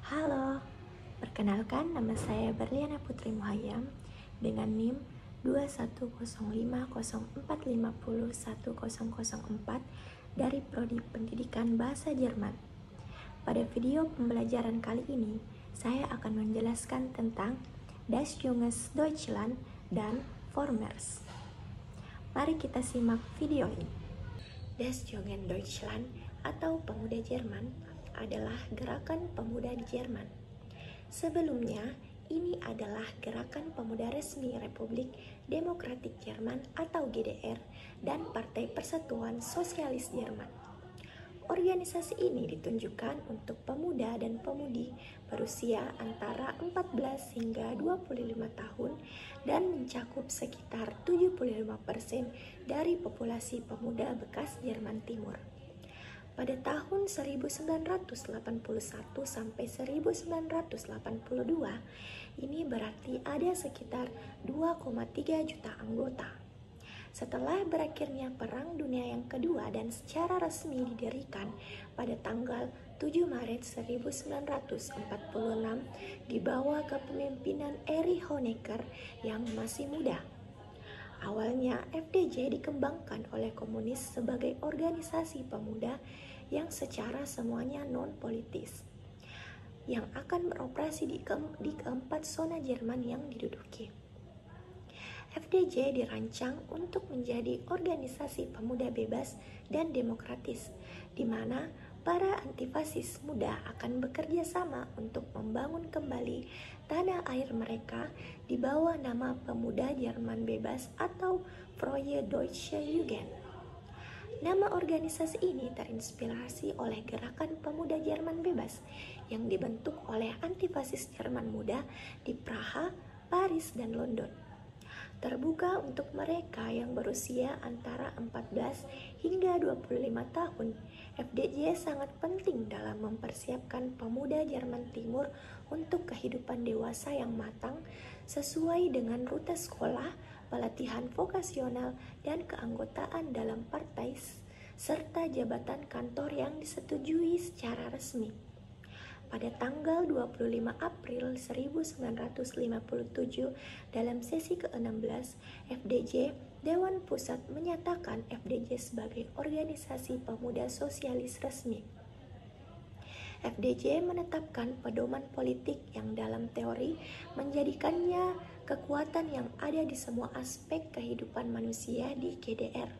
Halo, perkenalkan nama saya Berliana Putri Muhayyam dengan NIM 2105045010004 dari Prodi Pendidikan Bahasa Jerman. Pada video pembelajaran kali ini, saya akan menjelaskan tentang Das junges Deutschland dan Vormers. Mari kita simak video ini. Das Jungen Deutschland atau Pemuda Jerman adalah gerakan pemuda di Jerman. Sebelumnya, ini adalah gerakan pemuda resmi Republik Demokratik Jerman atau GDR dan Partai Persatuan Sosialis Jerman. Organisasi ini ditunjukkan untuk pemuda dan pemudi berusia antara 14 hingga 25 tahun dan mencakup sekitar 75% dari populasi pemuda bekas Jerman Timur. Pada tahun 1981 sampai 1982, ini berarti ada sekitar 2,3 juta anggota. Setelah berakhirnya Perang Dunia yang Kedua dan secara resmi didirikan pada tanggal 7 Maret 1946 di bawah kepemimpinan Erich Honecker yang masih muda. Awalnya FDJ dikembangkan oleh komunis sebagai organisasi pemuda yang secara semuanya non-politis yang akan beroperasi di keempat zona Jerman yang diduduki. FDJ dirancang untuk menjadi organisasi pemuda bebas dan demokratis, di mana para antifasis muda akan bekerja sama untuk membangun kembali tanah air mereka di bawah nama Pemuda Jerman Bebas atau Freie Deutsche Jugend. Nama organisasi ini terinspirasi oleh gerakan pemuda Jerman bebas yang dibentuk oleh antifasis Jerman muda di Praha, Paris, dan London. Terbuka untuk mereka yang berusia antara 14 hingga 25 tahun. FDJ sangat penting dalam mempersiapkan pemuda Jerman Timur untuk kehidupan dewasa yang matang sesuai dengan rute sekolah, pelatihan vokasional, dan keanggotaan dalam partai serta jabatan kantor yang disetujui secara resmi. Pada tanggal 25 April 1957 dalam sesi ke-16 FDJ, Dewan Pusat menyatakan FDJ sebagai organisasi pemuda sosialis resmi. FDJ menetapkan pedoman politik yang dalam teori menjadikannya kekuatan yang ada di semua aspek kehidupan manusia di GDR.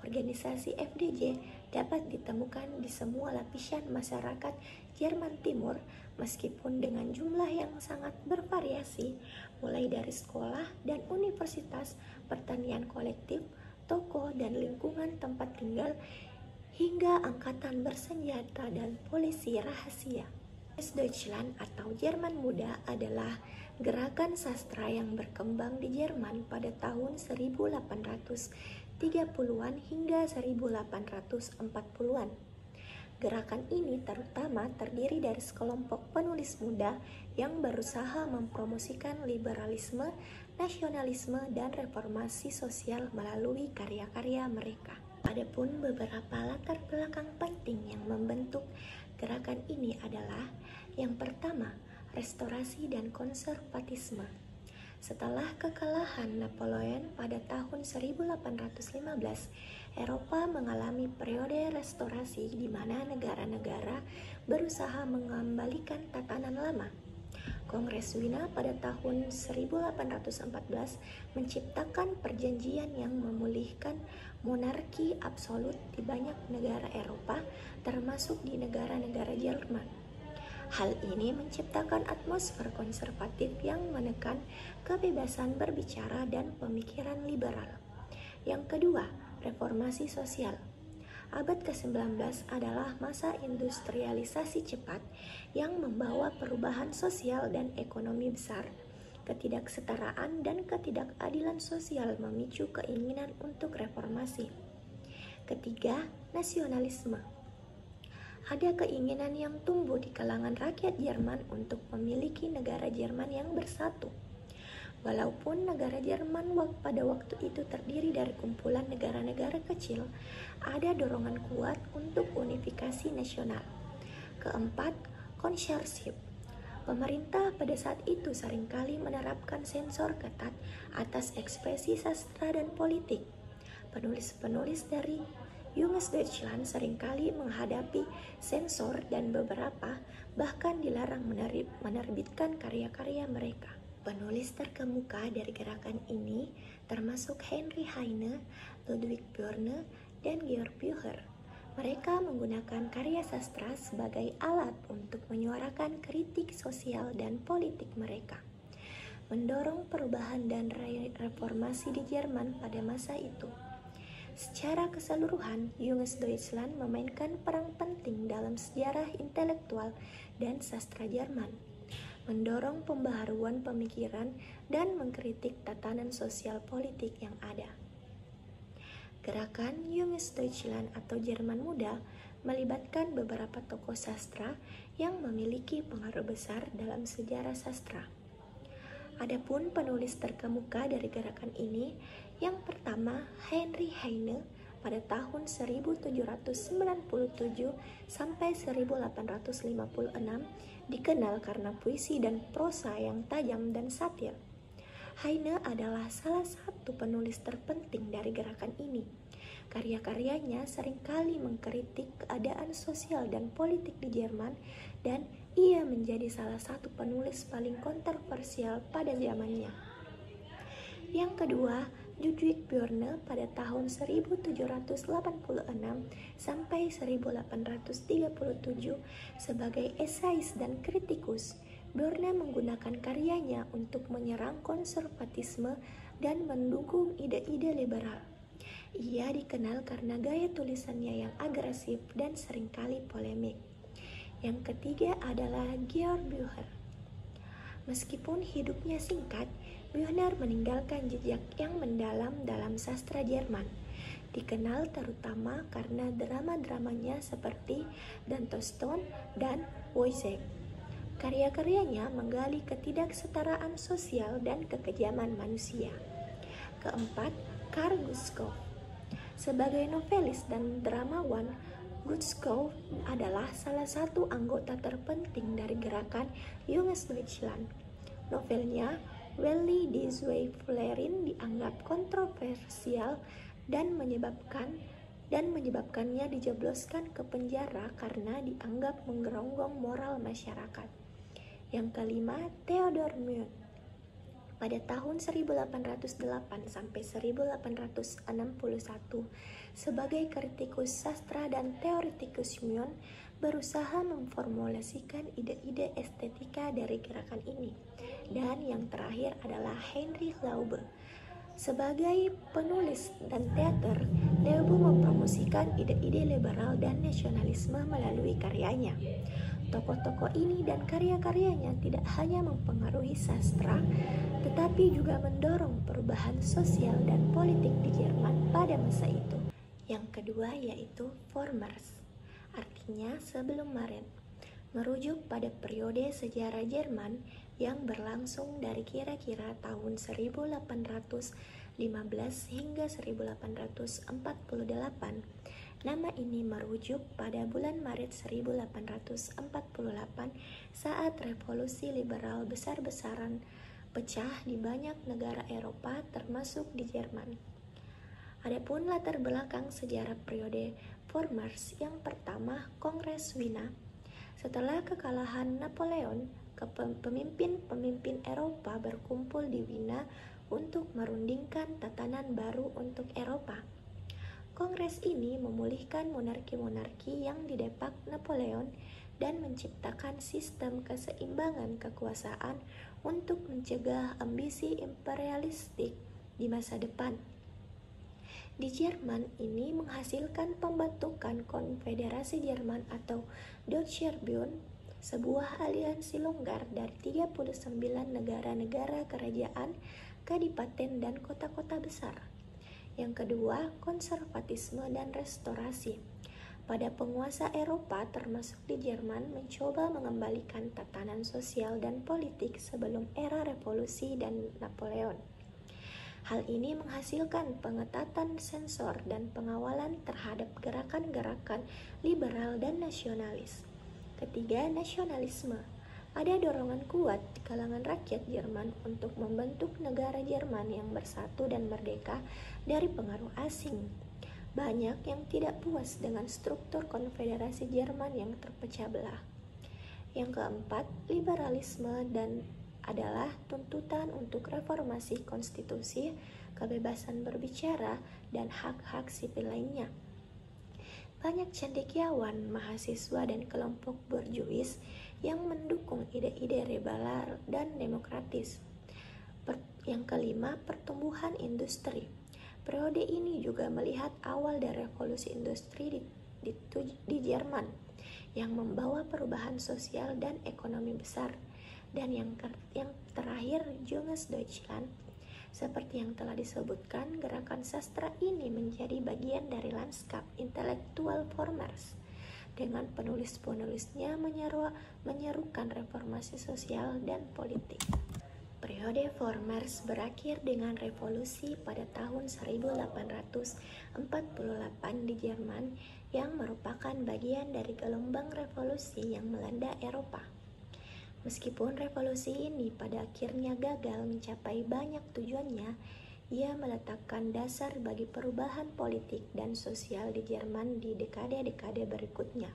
Organisasi FDJ dapat ditemukan di semua lapisan masyarakat Jerman Timur meskipun dengan jumlah yang sangat bervariasi, mulai dari sekolah dan universitas, pertanian kolektif, toko dan lingkungan tempat tinggal, hingga angkatan bersenjata dan polisi rahasia. Deutschland atau Jerman Muda adalah gerakan sastra yang berkembang di Jerman pada tahun 1830-an hingga 1840-an. Gerakan ini terutama terdiri dari sekelompok penulis muda yang berusaha mempromosikan liberalisme, nasionalisme, dan reformasi sosial melalui karya-karya mereka. Adapun beberapa latar belakang penting yang membentuk gerakan ini adalah: yang pertama, restorasi dan konservatisme. Setelah kekalahan Napoleon pada tahun 1815, Eropa mengalami periode restorasi di mana negara-negara berusaha mengembalikan tatanan lama. Kongres Wina pada tahun 1814 menciptakan perjanjian yang memulihkan monarki absolut di banyak negara Eropa, termasuk di negara-negara Jerman. Hal ini menciptakan atmosfer konservatif yang menekan kebebasan berbicara dan pemikiran liberal. Yang kedua, reformasi sosial. Abad ke-19 adalah masa industrialisasi cepat yang membawa perubahan sosial dan ekonomi besar. Ketidaksetaraan dan ketidakadilan sosial memicu keinginan untuk reformasi. Ketiga, nasionalisme. Ada keinginan yang tumbuh di kalangan rakyat Jerman untuk memiliki negara Jerman yang bersatu. Walaupun negara Jerman pada waktu itu terdiri dari kumpulan negara-negara kecil, ada dorongan kuat untuk unifikasi nasional. Keempat, konsorsium. Pemerintah pada saat itu seringkali menerapkan sensor ketat atas ekspresi sastra dan politik. Penulis-penulis dari Junges Deutschland seringkali menghadapi sensor dan beberapa bahkan dilarang menerbitkan karya-karya mereka. Penulis terkemuka dari gerakan ini termasuk Heinrich Heine, Ludwig Bjorne, dan Georg Bücher. Mereka menggunakan karya sastra sebagai alat untuk menyuarakan kritik sosial dan politik mereka, mendorong perubahan dan reformasi di Jerman pada masa itu. Secara keseluruhan, Junges Deutschland memainkan peran penting dalam sejarah intelektual dan sastra Jerman, mendorong pembaharuan pemikiran dan mengkritik tatanan sosial politik yang ada. Gerakan Junges Deutschland atau Jerman Muda melibatkan beberapa tokoh sastra yang memiliki pengaruh besar dalam sejarah sastra. Adapun penulis terkemuka dari gerakan ini, yang pertama Heinrich Heine pada tahun 1797 sampai 1856 dikenal karena puisi dan prosa yang tajam dan satir. Heine adalah salah satu penulis terpenting dari gerakan ini. Karya-karyanya seringkali mengkritik keadaan sosial dan politik di Jerman, dan ia menjadi salah satu penulis paling kontroversial pada zamannya. Yang kedua, Ludwig Bjorne pada tahun 1786 sampai 1837 sebagai esais dan kritikus. Bjorne menggunakan karyanya untuk menyerang konservatisme dan mendukung ide-ide liberal. Ia dikenal karena gaya tulisannya yang agresif dan seringkali polemik. Yang ketiga adalah Georg Bücher. Meskipun hidupnya singkat, Bücher meninggalkan jejak yang mendalam dalam sastra Jerman. Dikenal terutama karena drama-dramanya seperti Dantostown dan Wojciech. Karya-karyanya menggali ketidaksetaraan sosial dan kekejaman manusia. Keempat, Carl Gustav. Sebagai novelis dan dramawan, Gustav adalah salah satu anggota terpenting dari gerakan Junges Deutschland. Novelnya Welle die Zweiflerin dianggap kontroversial dan menyebabkannya dijebloskan ke penjara karena dianggap menggeronggong moral masyarakat. Yang kelima, Theodor Mühl. Pada tahun 1808 sampai 1861, sebagai kritikus sastra dan teoretikus Mühl berusaha memformulasikan ide-ide estetika dari gerakan ini. Dan yang terakhir adalah Heinrich Laube. Sebagai penulis dan teater, Laube mempromosikan ide-ide liberal dan nasionalisme melalui karyanya. Tokoh-tokoh ini dan karya-karyanya tidak hanya mempengaruhi sastra, tetapi juga mendorong perubahan sosial dan politik di Jerman pada masa itu. Yang kedua yaitu Vormers, artinya sebelum Maret, merujuk pada periode sejarah Jerman yang berlangsung dari kira-kira tahun 1815 hingga 1848. Nama ini merujuk pada bulan Maret 1848 saat revolusi liberal besar-besaran pecah di banyak negara Eropa termasuk di Jerman. Adapun latar belakang sejarah periode Vormers, yang pertama Kongres Wina. Setelah kekalahan Napoleon, pemimpin-pemimpin Eropa berkumpul di Wina untuk merundingkan tatanan baru untuk Eropa. Kongres ini memulihkan monarki-monarki yang didepak Napoleon dan menciptakan sistem keseimbangan kekuasaan untuk mencegah ambisi imperialistik di masa depan. Di Jerman ini menghasilkan pembentukan Konfederasi Jerman atau Deutscher Bund, sebuah aliansi longgar dari 39 negara-negara kerajaan, kadipaten, dan kota-kota besar. Yang kedua, konservatisme dan restorasi. Pada penguasa Eropa termasuk di Jerman mencoba mengembalikan tatanan sosial dan politik sebelum era revolusi dan Napoleon. Hal ini menghasilkan pengetatan sensor dan pengawalan terhadap gerakan-gerakan liberal dan nasionalis. Ketiga, nasionalisme. Ada dorongan kuat di kalangan rakyat Jerman untuk membentuk negara Jerman yang bersatu dan merdeka dari pengaruh asing. Banyak yang tidak puas dengan struktur konfederasi Jerman yang terpecah belah. Yang keempat, liberalisme dan adalah tuntutan untuk reformasi konstitusi, kebebasan berbicara, dan hak-hak sipil lainnya. Banyak cendekiawan, mahasiswa, dan kelompok borjuis yang mendukung ide-ide liberal dan demokratis. Yang kelima, pertumbuhan industri. Periode ini juga melihat awal dari revolusi industri di Jerman yang membawa perubahan sosial dan ekonomi besar. Dan yang terakhir, Junges Deutschland. Seperti yang telah disebutkan, gerakan sastra ini menjadi bagian dari lanskap intelektual Vormers, dengan penulis-penulisnya menyerukan reformasi sosial dan politik. Periode Vormers berakhir dengan revolusi pada tahun 1848 di Jerman yang merupakan bagian dari gelombang revolusi yang melanda Eropa. Meskipun revolusi ini pada akhirnya gagal mencapai banyak tujuannya, ia meletakkan dasar bagi perubahan politik dan sosial di Jerman di dekade-dekade berikutnya.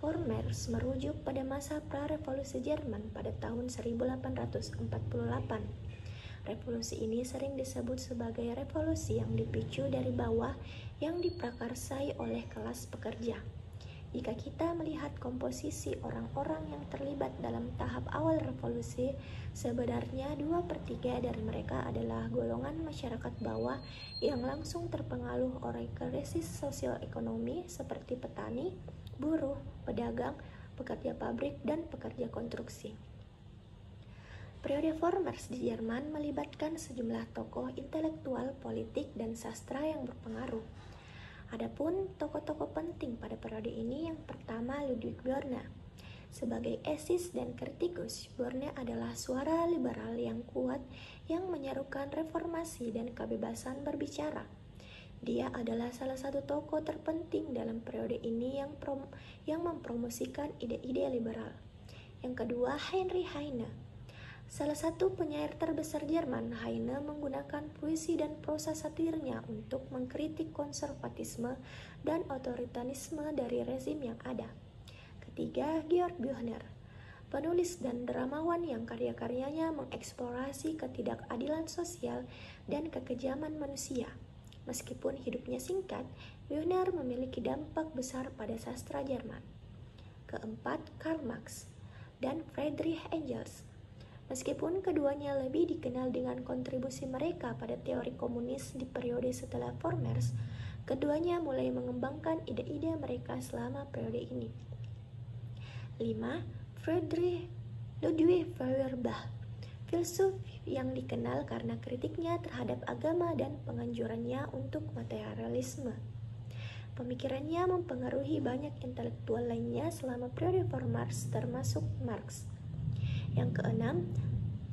Vormers merujuk pada masa pra-revolusi Jerman pada tahun 1848. Revolusi ini sering disebut sebagai revolusi yang dipicu dari bawah yang diprakarsai oleh kelas pekerja. Jika kita melihat komposisi orang-orang yang terlibat dalam tahap awal revolusi, sebenarnya 2/3 dari mereka adalah golongan masyarakat bawah yang langsung terpengaruh oleh krisis sosial ekonomi seperti petani, buruh, pedagang, pekerja pabrik, dan pekerja konstruksi. Periode Vormers di Jerman melibatkan sejumlah tokoh intelektual, politik, dan sastra yang berpengaruh. Adapun tokoh-tokoh penting pada periode ini, yang pertama Ludwig Börne. Sebagai esis dan kritikus, Börne adalah suara liberal yang kuat yang menyerukan reformasi dan kebebasan berbicara. Dia adalah salah satu tokoh terpenting dalam periode ini yang mempromosikan ide-ide liberal. Yang kedua, Heinrich Heine. Salah satu penyair terbesar Jerman, Heine menggunakan puisi dan prosa satirnya untuk mengkritik konservatisme dan otoritarisme dari rezim yang ada. Ketiga, Georg Büchner, penulis dan dramawan yang karya-karyanya mengeksplorasi ketidakadilan sosial dan kekejaman manusia. Meskipun hidupnya singkat, Büchner memiliki dampak besar pada sastra Jerman. Keempat, Karl Marx dan Friedrich Engels. Meskipun keduanya lebih dikenal dengan kontribusi mereka pada teori komunis di periode setelah Vormers, keduanya mulai mengembangkan ide-ide mereka selama periode ini. 5. Friedrich Ludwig Feuerbach, filsuf yang dikenal karena kritiknya terhadap agama dan penganjurannya untuk materialisme. Pemikirannya mempengaruhi banyak intelektual lainnya selama periode Vormers, termasuk Marx. Yang keenam,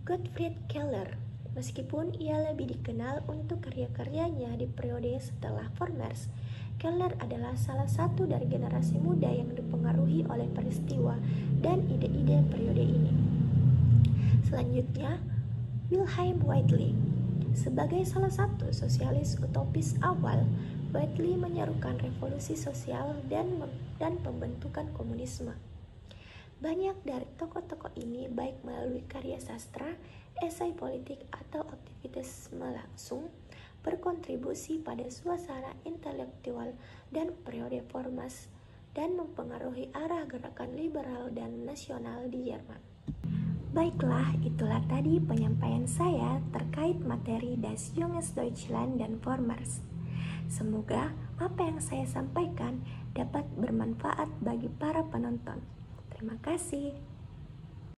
Gottfried Keller. Meskipun ia lebih dikenal untuk karya-karyanya di periode setelah Vormers, Keller adalah salah satu dari generasi muda yang dipengaruhi oleh peristiwa dan ide-ide periode ini. Selanjutnya, Wilhelm Whiteley. Sebagai salah satu sosialis utopis awal, Whiteley menyerukan revolusi sosial dan pembentukan komunisme. Banyak dari tokoh-tokoh ini, baik melalui karya sastra, esai politik, atau aktivitasme langsung, berkontribusi pada suasana intelektual dan periode Vormers dan mempengaruhi arah gerakan liberal dan nasional di Jerman. Baiklah, itulah tadi penyampaian saya terkait materi Das Junges Deutschland dan Vormers. Semoga apa yang saya sampaikan dapat bermanfaat bagi para penonton. Terima kasih.